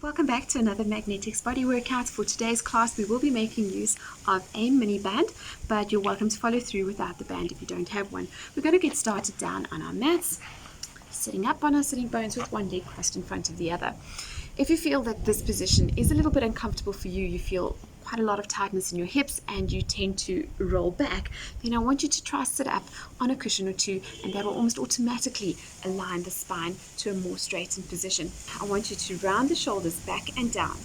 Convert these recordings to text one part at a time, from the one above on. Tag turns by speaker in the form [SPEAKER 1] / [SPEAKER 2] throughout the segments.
[SPEAKER 1] Welcome back to another Mag-Netics body workout. For today's class, we will be making use of a mini band, but you're welcome to follow through without the band if you don't have one. We're going to get started down on our mats, sitting up on our sitting bones with one leg crossed in front of the other. If you feel that this position is a little bit uncomfortable for you, you feel quite a lot of tightness in your hips and you tend to roll back, then I want you to try sit up on a cushion or two, and that will almost automatically align the spine to a more straightened position. I want you to round the shoulders back and down,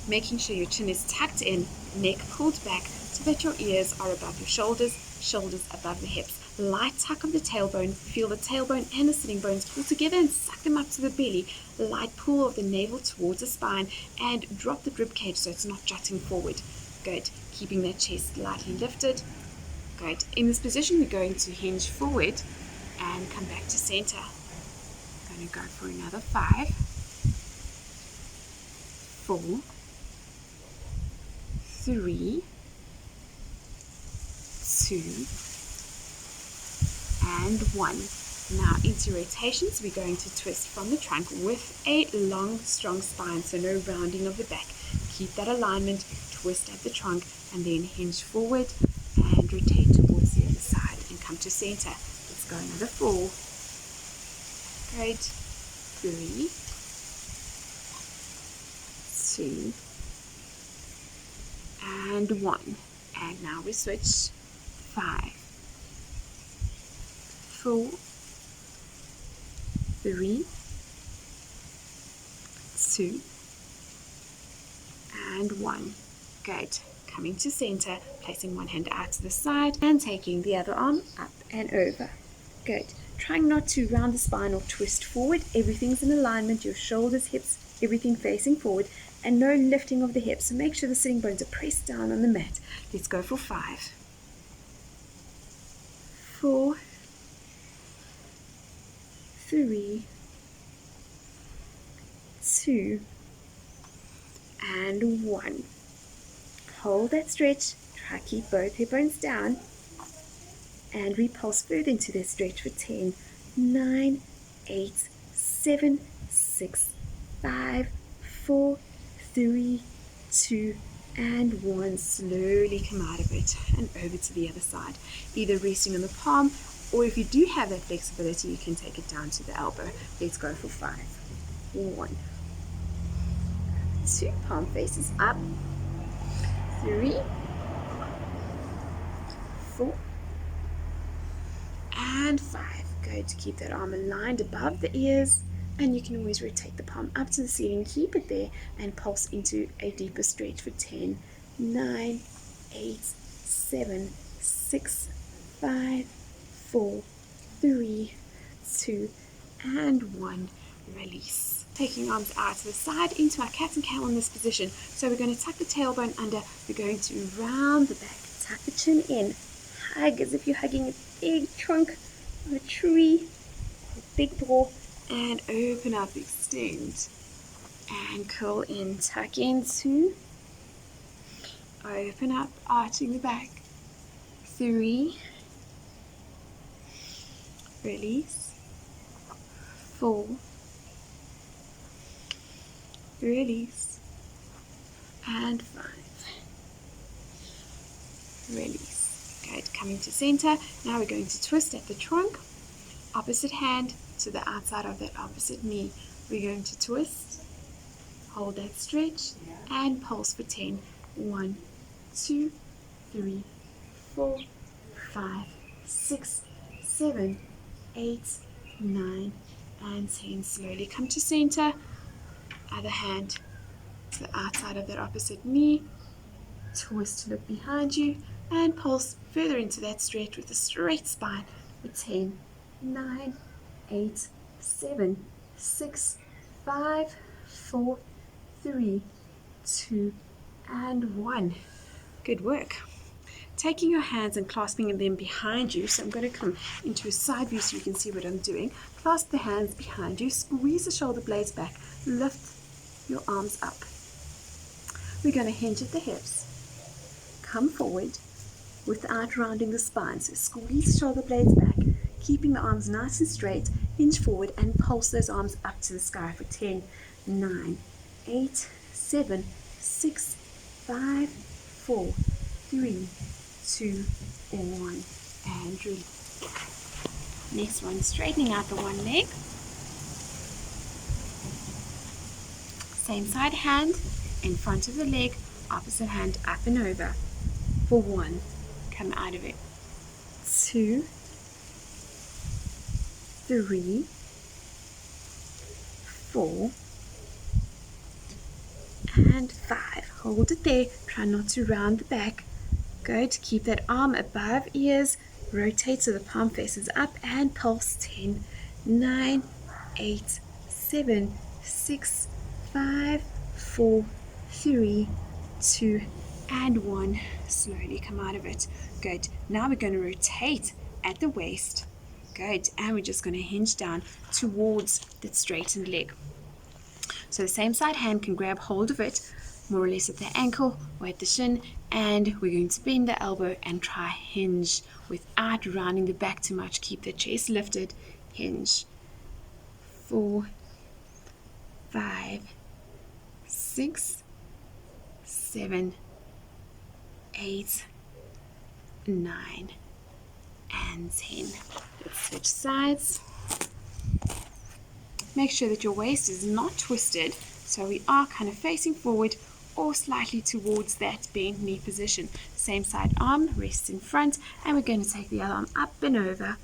[SPEAKER 1] making sure your chin is tucked in, neck pulled back so that your ears are above your shoulders, shoulders above the hips. Light tuck of the tailbone, feel the tailbone and the sitting bones pull together and suck them up to the belly. Light pull of the navel towards the spine and drop the rib cage so it's not jutting forward. Good. Keeping that chest slightly lifted. Good. In this position, we're going to hinge forward and come back to center. Going to go for another 5, 4, 3, 2, and 1. Now into rotations, we're going to twist from the trunk with a long, strong spine, so no rounding of the back. Keep that alignment, twist at the trunk, and then hinge forward and rotate towards the other side and come to center. Let's go another 4. Great. 3, 2, and 1. And now we switch. 5, 4, 3, 2, and 1. Good. Coming to center, placing one hand out to the side and taking the other arm up and over. Good. Trying not to round the spine or twist forward. Everything's in alignment, your shoulders, hips, everything facing forward, and no lifting of the hips. So make sure the sitting bones are pressed down on the mat. Let's go for 5, 4, 3, 2, and 1. Hold that stretch. Try to keep both hip bones down. And repulse further into that stretch for 10, 9, 8, 7, 6, 5, 4, 3, 2, and 1. Slowly come out of it and over to the other side. Either resting on the palm, or if you do have that flexibility, you can take it down to the elbow. Let's go for 5. 1, 2, palm faces up. 3, 4, and 5. Good. To keep that arm aligned above the ears, and you can always rotate the palm up to the ceiling. Keep it there and pulse into a deeper stretch for 10, 9, 8, 7, 6, 5, 4, 3, 2, and 1. Release. Taking arms out to the side into our cat and cow in this position. So we're going to tuck the tailbone under. We're going to round the back, tuck the chin in, hug as if you're hugging a big trunk of a tree, a big paw, and open up, extend, and curl in, tuck into, open up, arching the back. 3, release. 4, release, and 5, release. Good. Coming to center. Now we're going to twist at the trunk, opposite hand to the outside of that opposite knee. We're going to twist, hold that stretch, and pulse for 10. 1, 2, 3, 4, 5, 6, 7, 8, 9, and 10. Slowly come to center. Other hand to the outside of that opposite knee. Twist to look behind you and pulse further into that stretch with a straight spine for 10, 9, 8, 7, 6, 5, 4, 3, 2, and 1. Good work. Taking your hands and clasping them behind you. So I'm going to come into a side view so you can see what I'm doing. Clasp the hands behind you. Squeeze the shoulder blades back. Lift your arms up. We're going to hinge at the hips. Come forward without rounding the spine. So squeeze the shoulder blades back, keeping the arms nice and straight. Hinge forward and pulse those arms up to the sky for 10, 9, 8, 7, 6, 5, 4, 3, 2, 1, and release. Next one, straightening out the one leg. Same side hand in front of the leg, opposite hand up and over. For 1, come out of it. 2, 3, 4, and 5. Hold it there. Try not to round the back. Good. Keep that arm above ears. Rotate so the palm faces up and pulse. 10, 9, 8, 7, 6, 5, 4, 3, 2, and 1. Slowly come out of it. Good. Now we're going to rotate at the waist. Good. And we're just going to hinge down towards that straightened leg. So the same side hand can grab hold of it, more or less at the ankle or at the shin, and we're going to bend the elbow and try hinge without rounding the back too much. Keep the chest lifted. Hinge. 4, 5, 6, 7, 8, 9, and 10. Let's switch sides. Make sure that your waist is not twisted, so we are kind of facing forward or slightly towards that bent knee position. Same side arm rests in front, and we're going to take the other arm up and over.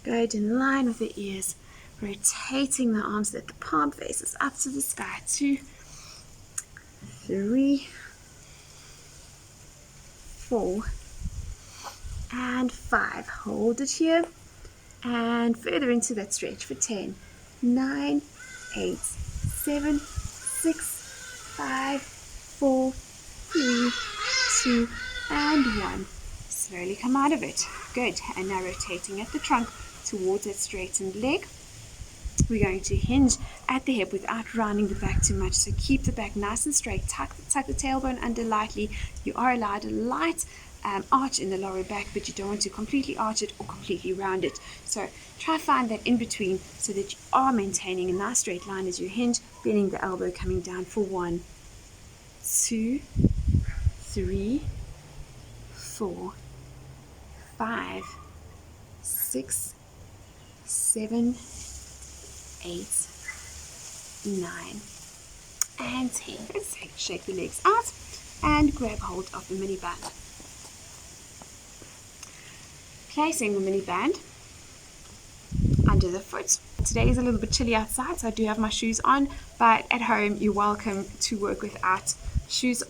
[SPEAKER 1] Good, in line with the ears, rotating the arms so that the palm faces up to the sky. 2, 3, 4, and 5. Hold it here, and further into that stretch for 10, 9, 8, 7, 6, 5, 4, 3, 2, and 1. Slowly come out of it. Good. And now rotating at the trunk towards that straightened leg. We're going to hinge at the hip without rounding the back too much. So keep the back nice and straight. Tuck the tailbone under lightly. You are allowed a light arch in the lower back, but you don't want to completely arch it or completely round it. So try find that in between so that you are maintaining a nice straight line as you hinge, bending the elbow coming down for 1, 2, 3, 4, 5, 6, 7, 8, 9, and 10. Let's shake the legs out and grab hold of the mini band. Placing the mini band under the foot. Today is a little bit chilly outside, so I do have my shoes on, but at home you're welcome to work without shoes.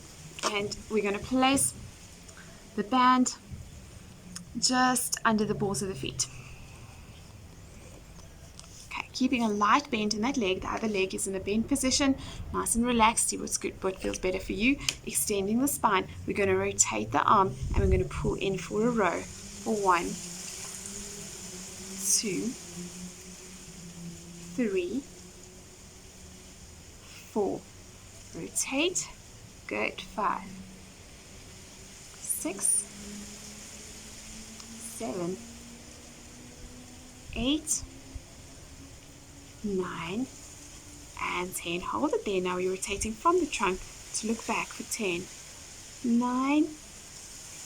[SPEAKER 1] And we're going to place the band just under the balls of the feet. Okay, keeping a light bend in that leg. The other leg is in a bent position, nice and relaxed. See what's good, what feels better for you. Extending the spine. We're going to rotate the arm and we're going to pull in for a row. For 1, 2, 3, 4. Rotate. Good. 5, 6, 7, 8, 9, and 10. Hold it there. Now we're rotating from the trunk to look back for 10, 9,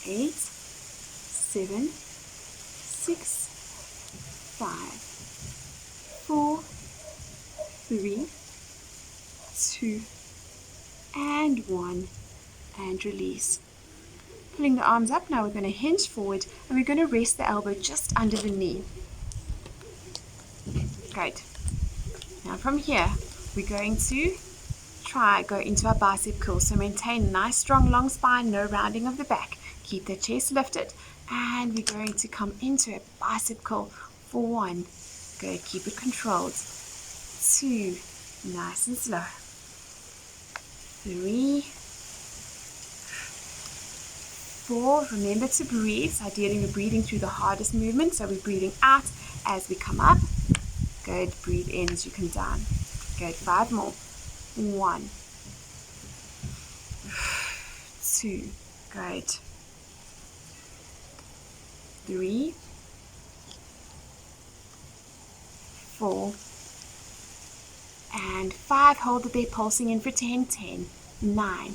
[SPEAKER 1] 8, 7, 6, 5, 4, 3, 2, and 1, and release. Pulling the arms up, now we're going to hinge forward and we're going to rest the elbow just under the knee. Great. Now from here, we're going to go into our bicep curl. So maintain a nice, strong, long spine, no rounding of the back. Keep the chest lifted. And we're going to come into a bicep curl for 1. Good, keep it controlled. 2, nice and slow. 3, 4, remember to breathe. So ideally we're breathing through the hardest movement. So we're breathing out as we come up. Good, breathe in as you come down. Good, 5 more. 1, 2, great. 3, 4, and 5. Hold it there, pulsing in for 10. 10, 9,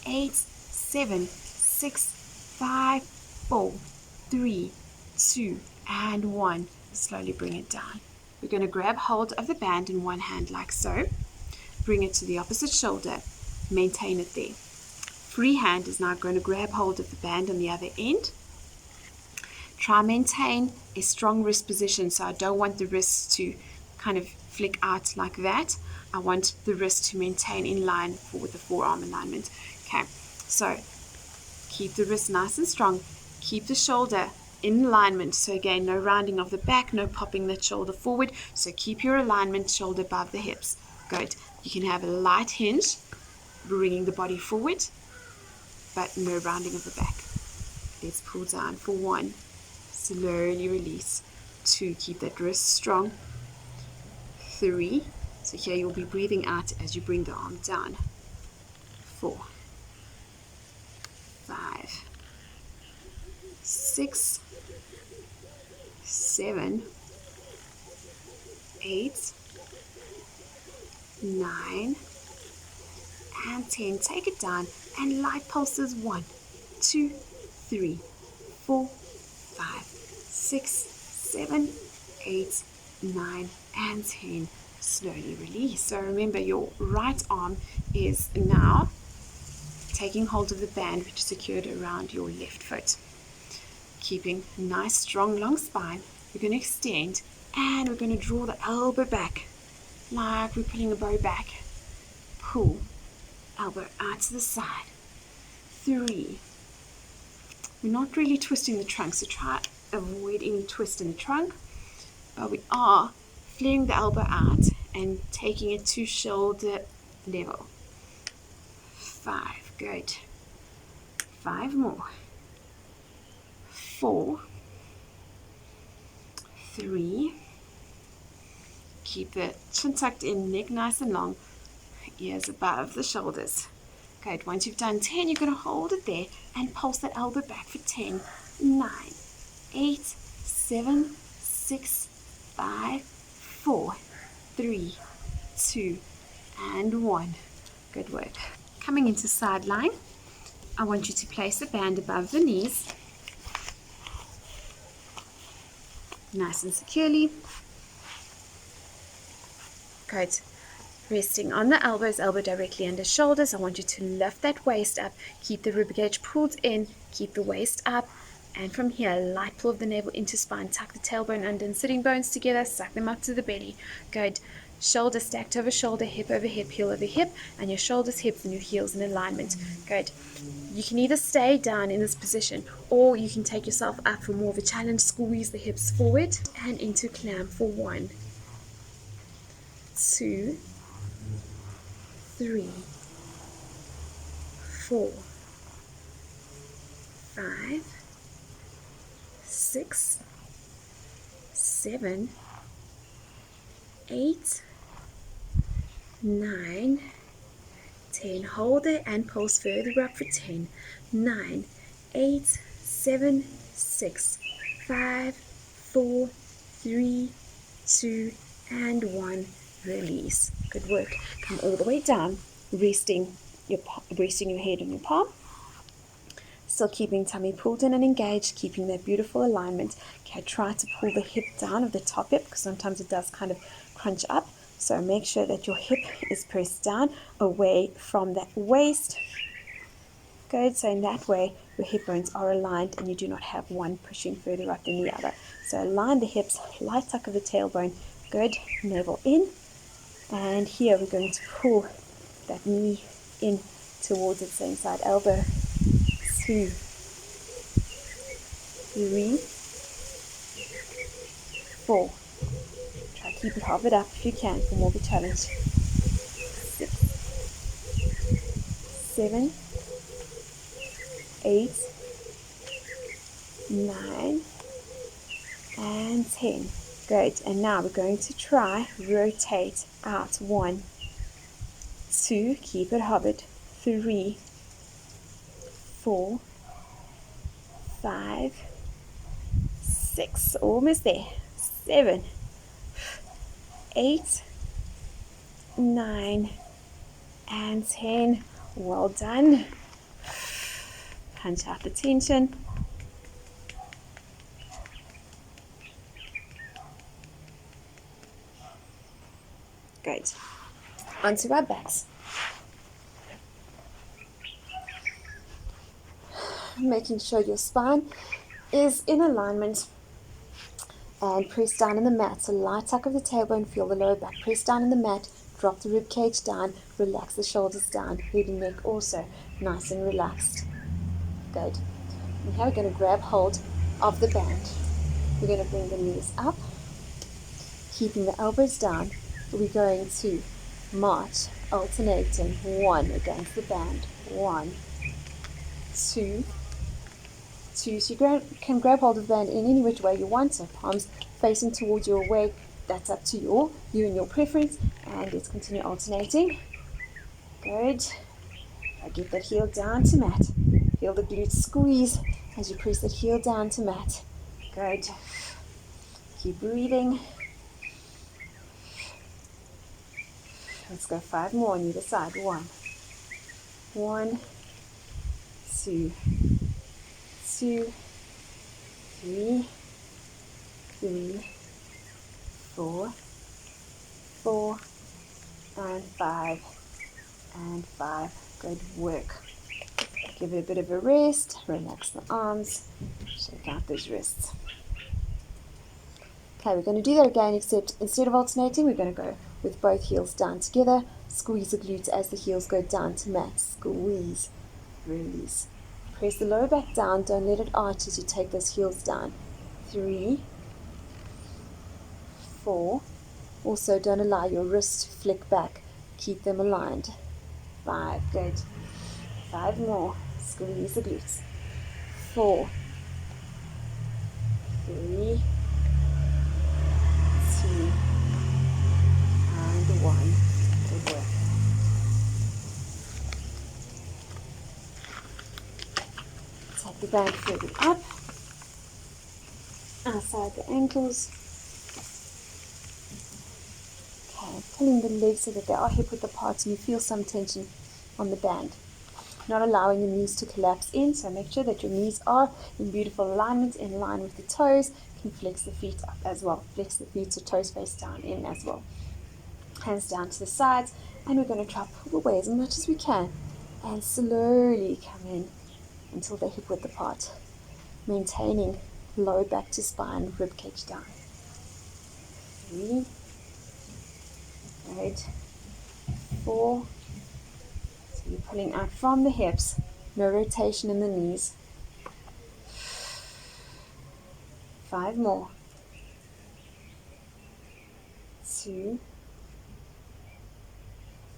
[SPEAKER 1] 8, 7, 6, 5, 4, 3, 2, and 1. Slowly bring it down. We're going to grab hold of the band in one hand like so. Bring it to the opposite shoulder. Maintain it there. Free hand is now going to grab hold of the band on the other end. Try and maintain a strong wrist position, so I don't want the wrists to kind of flick out like that. I want the wrist to maintain in line with the forearm alignment. Okay, so keep the wrist nice and strong. Keep the shoulder in alignment. So again, no rounding of the back, no popping that shoulder forward. So keep your alignment, shoulder above the hips. Good. You can have a light hinge, bringing the body forward, but no rounding of the back. Let's pull down for 1. Slowly release. 2. Keep that wrist strong. 3. So here you'll be breathing out as you bring the arm down. 4, 5, 6, 7, 8, 9, and 10. Take it down and light pulses. 1, 2, 3, 4, 5, 6, 7, 8, 9, and 10. Slowly release. So remember, your right arm is now taking hold of the band which is secured around your left foot. Keeping a nice, strong, long spine. We're going to extend and we're going to draw the elbow back like we're pulling a bow back. Pull, elbow out to the side. 3. We're not really twisting the trunk, so try to avoid any twist in the trunk, but we are flaring the elbow out and taking it to shoulder level. 5, good. 5 more. 4, 3, keep the chin tucked in, neck nice and long, ears above the shoulders. Good. Once you've done 10, you're going to hold it there and pulse that elbow back for 10, 9, 8, 7, 6, 5, 4, 3, 2, and 1. Good work. Coming into side lying, I want you to place the band above the knees, nice and securely. Good. Resting on the elbows, elbow directly under shoulders. I want you to lift that waist up. Keep the rib cage pulled in. Keep the waist up. And from here, light pull of the navel into spine. Tuck the tailbone under and sitting bones together. Suck them up to the belly. Good. Shoulder stacked over shoulder, hip over hip, heel over hip. And your shoulders, hips, and your heels in alignment. Good. You can either stay down in this position or you can take yourself up for more of a challenge. Squeeze the hips forward and into clamp for 1, 2, 3, 4, 5, 6, 7, 8, 9, 10. Hold it and pulse further up for 10, 9, 8, 7, 6, 5, 4, 3, 2, and 1. Release. Good work. Come all the way down, resting your head on your palm. Still keeping tummy pulled in and engaged, keeping that beautiful alignment. Okay, try to pull the hip down of the top hip because sometimes it does kind of crunch up. So make sure that your hip is pressed down away from that waist. Good. So in that way, your hip bones are aligned and you do not have one pushing further up than the other. So align the hips, light tuck of the tailbone. Good. Navel in. And here we're going to pull that knee in towards its same side. Elbow. 2, 3, 4. Try to keep it, hop it up if you can for more of a challenge. 6, 7, 8, 9, and 10. Great. And now we're going to try rotate out. 1, 2, keep it hovered. 3, 4, 5, 6, almost there. 7, 8, 9, and 10. Well done. Punch out the tension. Great. Onto our backs. Making sure your spine is in alignment, and press down in the mat. So light tuck of the tailbone, feel the lower back. Press down in the mat, drop the rib cage down, relax the shoulders down, head and neck also nice and relaxed. Good. And here we're going to grab hold of the band. We're going to bring the knees up, keeping the elbows down. We're going to march, alternating 1 against the band. 1, 2, 2. So you can grab hold of the band in any which way you want. So palms facing towards your way. That's up to you and your preference. And let's continue alternating. Good. I get that heel down to mat. Feel the glutes squeeze as you press that heel down to mat. Good. Keep breathing. Let's go 5 more on either side. 1, 1, 2, 2, 3, 3, 4, 4, and 5, and 5. Good work. Give it a bit of a rest. Relax the arms. Shake out those wrists. Okay, we're going to do that again, except instead of alternating, we're going to go with both heels down together. Squeeze the glutes as the heels go down to mat. Squeeze, release. Press the lower back down. Don't let it arch as you take those heels down. 3, 4. Also, don't allow your wrist to flick back. Keep them aligned. 5, good. 5 more. Squeeze the glutes. 4, 3, 2, and 1. Good work. Take the band further up, outside the ankles. Okay, pulling the legs so that they are hip width apart and you feel some tension on the band. Not allowing the knees to collapse in, so make sure that your knees are in beautiful alignment, in line with the toes. You can flex the feet up as well. Flex the feet so toes face down in as well. Hands down to the sides, and we're going to try pull away as much as we can and slowly come in until they're hip width apart. Maintaining low back to spine, rib cage down. 3, good. 4. So you're pulling out from the hips, no rotation in the knees. 5 more. 2,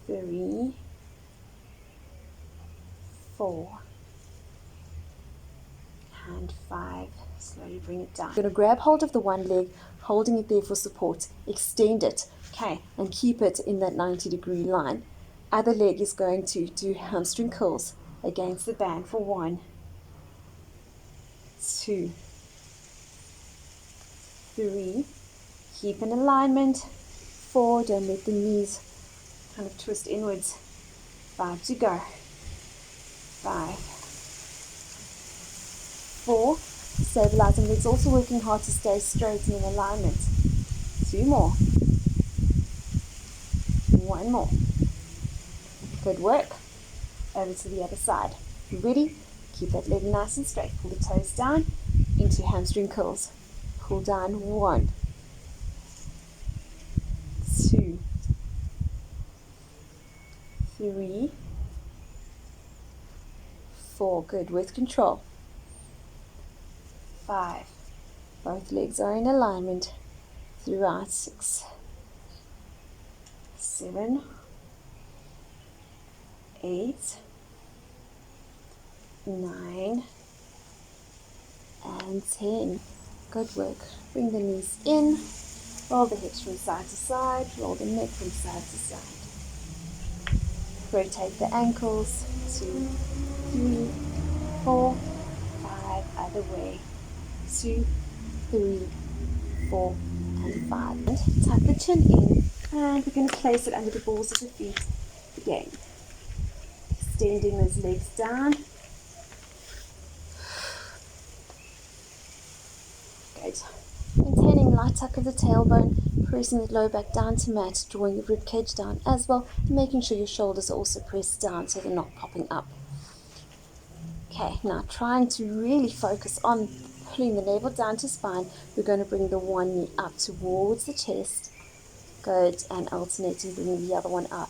[SPEAKER 1] 3, 4, and 5. Slowly bring it down. You're going to grab hold of the one leg, holding it there for support. Extend it, okay, and keep it in that 90-degree line. Other leg is going to do hamstring curls against the band for 1, 2, 3. Keep in alignment. 4. Don't let the knees kind of twist inwards. 5 to go. 5, 4. Stabilizing. It's also working hard to stay straight and in alignment. 2 more. 1 more. Good work. Over to the other side. You ready? Keep that leg nice and straight. Pull the toes down into hamstring curls. Pull down. 1, 2, 3, 4. Good. With control. 5. Both legs are in alignment throughout. 6, 7, 8, 9, and 10. Good work. Bring the knees in. Roll the hips from side to side. Roll the neck from side to side. Rotate the ankles. 2, 3, 4, 5. Other way. 2, 3, 4, and 5. And tuck the chin in And we're going to place it under the balls of the feet again. Extending those legs down. Good. Maintaining light tuck of the tailbone, pressing the lower back down to mat, drawing the rib cage down as well, and making sure your shoulders are also pressed down so they're not popping up. Okay, now trying to really focus on pulling the navel down to spine, we're going to bring the one knee up towards the chest. Good, and alternating bringing the other one up.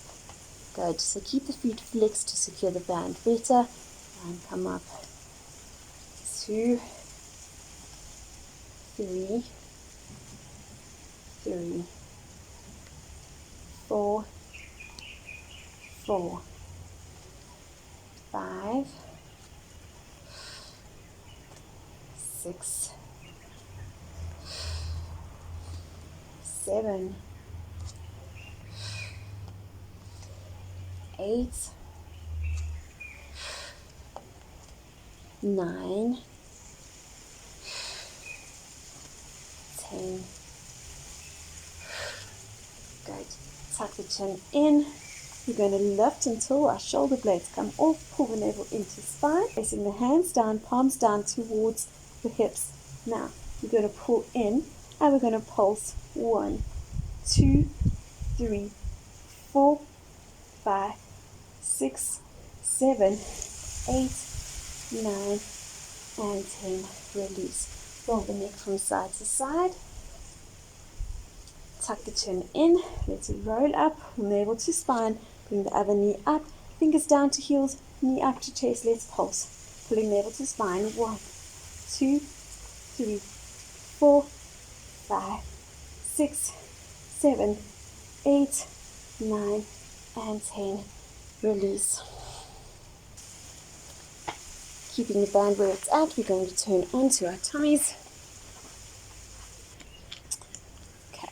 [SPEAKER 1] Good, so keep the feet flexed to secure the band better, and come up. 2, 3, 4, 5, 6, 7, 8, 9, 10. Good. Tuck the chin in. We're going to lift until our shoulder blades come off. Pull the navel into spine. Placing the hands down, palms down towards the hips. Now, we're going to pull in and we're going to pulse. 1, 2, 3, 4, 5, 6, 7, 8, 9, and 10. Release. Roll the neck from side to side. Tuck the chin in. Let it roll up. Navel to spine. Bring the other knee up. Fingers down to heels. Knee up to chest. Let's pulse. Pulling navel to spine. 1, 2, 3, 4, 5, 6, 7, 8, 9, and 10. Release. Keeping the band where it's at, we're going to turn onto our tummies. Okay,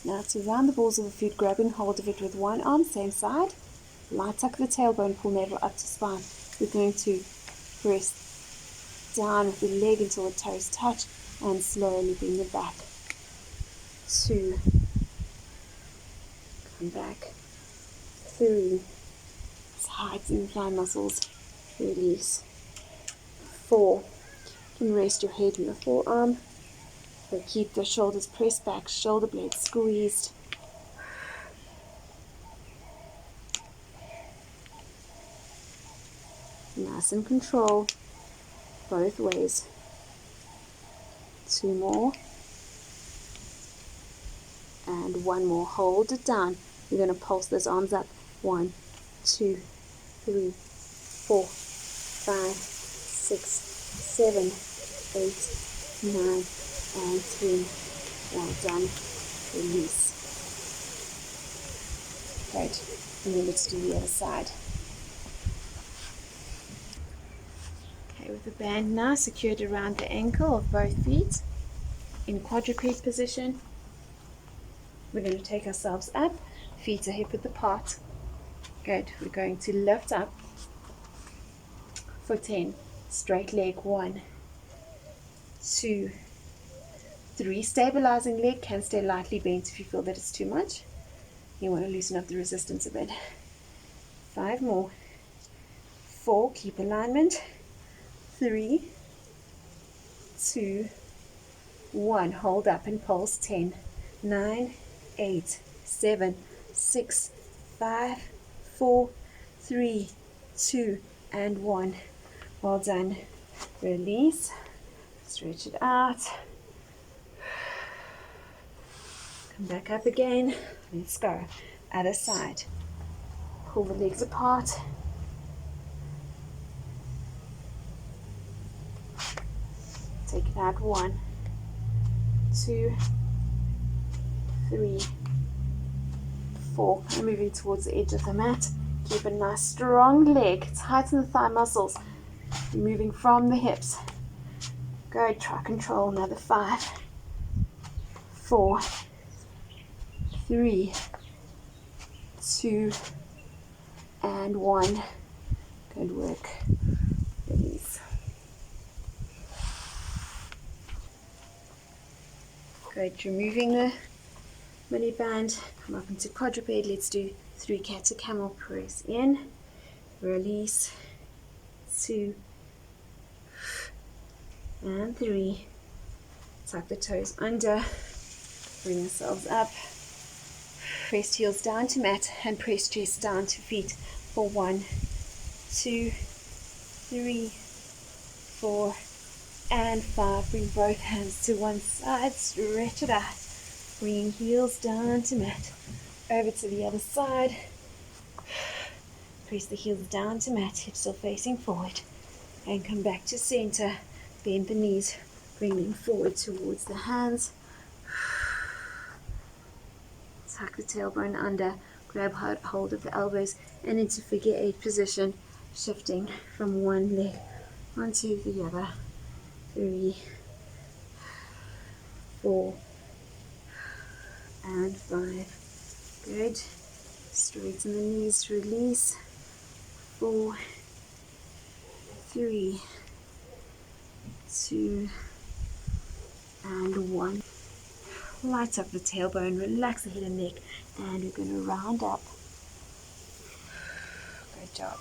[SPEAKER 1] now to round the balls of the feet, grabbing hold of it with one arm, same side. Light tuck the tailbone, pull navel up to spine. We're going to press down with the leg until the toes touch and slowly bring it back. 2, come back. 3, tighten the thigh muscles, release. 4, you can rest your head in the forearm, but keep the shoulders pressed back, shoulder blades squeezed. Nice and control, both ways. 2 more, and 1 more. Hold it down. You're going to pulse those arms up. 1, 2, 3, 4, 5, 6, 7, 8, 9, and 10. Well done. Release. Great. And then let's do the other side. Okay, with the band now secured around the ankle of both feet in quadruped position, we're going to take ourselves up. Feet are hip width apart. Good. We're going to lift up for 10. Straight leg. 1, 2, 3. Stabilizing leg can stay lightly bent if you feel that it's too much. You want to loosen up the resistance a bit. 5 more. 4. Keep alignment. 3, 2, 1. Hold up and pulse. 10, 9, 8, 7, 6, 5, 4, 3, 2, and 1. Well done. Release. Stretch it out. Come back up again. Let's go. Other side. Pull the legs apart. Take it out. 1, 2, 3, 4. And moving towards the edge of the mat. Keep a nice strong leg. Tighten the thigh muscles. You're moving from the hips. Good. Try control. Another 5, 4, 3, 2, and 1. Good work. Release. Good. Removing the mini band, come up into quadruped. Let's do 3 cat to camel. Press in, release, 2 and 3. Tuck the toes under, bring ourselves up, press heels down to mat and press chest down to feet for 1, 2, 3, 4 and 5. Bring both hands to one side, stretch it out, bringing heels down to mat, over to the other side, press the heels down to mat, hips still facing forward, and come back to center. Bend the knees, bring them forward towards the hands, tuck the tailbone under, grab hold of the elbows and into figure 8 position, shifting from one leg onto the other. 3, 4 and 5. Good. Straighten the knees, release. 4, 3, 2 and 1. Light up the tailbone, relax the head and neck, and we're going to round up. Good job.